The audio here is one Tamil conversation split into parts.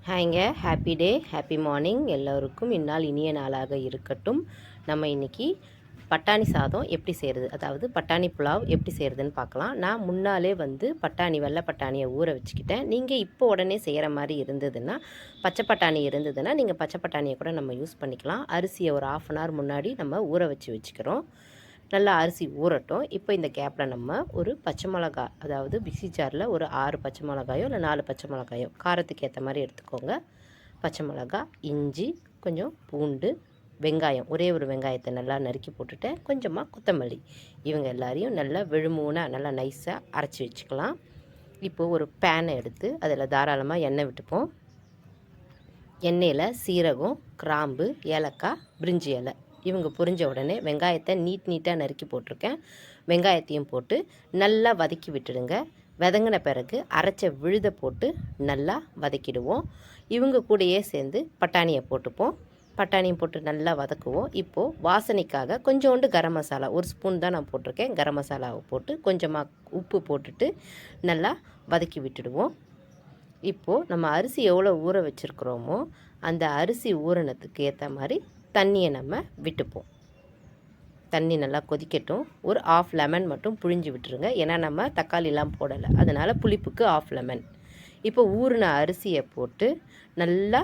ஹாய்ங்க, ஹாப்பி டே, ஹாப்பி மார்னிங். எல்லோருக்கும் இந்நாள் இனிய நாளாக இருக்கட்டும். நம்ம இன்றைக்கி பட்டாணி சாதம் எப்படி செய்கிறது, அதாவது பட்டாணி புலாவ் எப்படி செய்கிறதுன்னு பார்க்கலாம். நான் முன்னாலே பட்டாணி வெள்ளை பட்டாணியை ஊற வச்சுக்கிட்டேன். நீங்கள் இப்போ உடனே செய்கிற மாதிரி இருந்ததுன்னா, பச்சை பட்டாணி இருந்ததுன்னா நீங்கள் பச்சை பட்டாணியை கூட நம்ம யூஸ் பண்ணிக்கலாம். அரிசியை ஒரு 1/2 அன் ஹவர் முன்னாடி நம்ம ஊற வச்சுக்கிறோம். நல்லா அரிசி ஊறட்டும். இப்போ இந்த கேப்பில் நம்ம ஒரு பச்சை மிளகா, அதாவது மிக்ஸி ஜாரில் ஒரு 6 பச்சை மிளகாயோ இல்லை 4 பச்சை மிளகாயோ காரத்துக்கு ஏற்ற மாதிரி எடுத்துக்கோங்க. பச்சை மிளகா, இஞ்சி, கொஞ்சம் பூண்டு, வெங்காயம், ஒரே ஒரு வெங்காயத்தை நல்லா நறுக்கி போட்டுட்டேன். கொஞ்சமாக கொத்தமல்லி, இவங்க எல்லாரையும் நல்லா விழுமூனாக நல்லா நைஸாக அரைச்சி வச்சுக்கலாம். இப்போது ஒரு பேனை எடுத்து அதில் தாராளமாக எண்ணெய் விட்டுப்போம். எண்ணெயில் சீரகம், கிராம்பு, ஏலக்காய், பிரிஞ்சி இலை இவங்க பொரிஞ்ச உடனே வெங்காயத்தை நீட்டாக நறுக்கி போட்டிருக்கேன். வெங்காயத்தையும் போட்டு நல்லா வதக்கி விட்டுடுங்க. வதங்கின பிறகு அரைச்ச விழுதை போட்டு நல்லா வதக்கிடுவோம். இவங்க கூடயே சேர்ந்து பட்டாணியை போட்டுப்போம். பட்டாணியும் போட்டு நல்லா வதக்குவோம். இப்போது வாசனைக்காக கொஞ்சோண்டு கரம் மசாலா, ஒரு ஸ்பூன் தான் நான் போட்டிருக்கேன். கரம் மசாலாவை போட்டு கொஞ்சமாக உப்பு போட்டுட்டு நல்லா வதக்கி விட்டுடுவோம். இப்போது நம்ம அரிசி எவ்வளோ ஊற வச்சுருக்குறோமோ அந்த அரிசி ஊறினத்துக்கு ஏற்ற மாதிரி தண்ணியை நம்ம விட்டுப்போம். தண்ணி நல்லா கொதிக்கட்டும். ஒரு 1/2 லெமன் மட்டும் புழிஞ்சு விட்டுருங்க. ஏன்னா நம்ம தக்காளிலாம் போடலை, அதனால் புளிப்புக்கு 1/2 லெமன். இப்போ ஊறின அரிசியை போட்டு நல்லா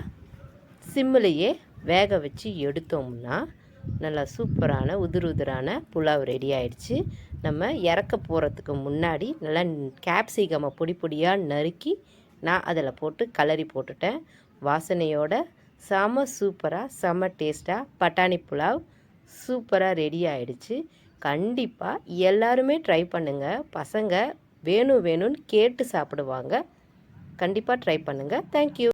சிம்மிலேயே வேக வச்சு எடுத்தோம்னா நல்லா சூப்பரான உதிரான புலாவ் ரெடி ஆயிடுச்சு. நம்ம இறக்க போகிறதுக்கு முன்னாடி நல்லா கேப்சிகமை பொடியாக நறுக்கி நான் அதில் போட்டு கலரி போட்டுட்டேன். வாசனையோட செம சூப்பராக செம டேஸ்ட்டாக பட்டாணி புலாவ் சூப்பராக ரெடி ஆகிடுச்சு. கண்டிப்பாக எல்லாருமே ட்ரை பண்ணுங்கள். பசங்க வேணும்னு கேட்டு சாப்பிடுவாங்க. கண்டிப்பாக ட்ரை பண்ணுங்கள். தேங்க்யூ.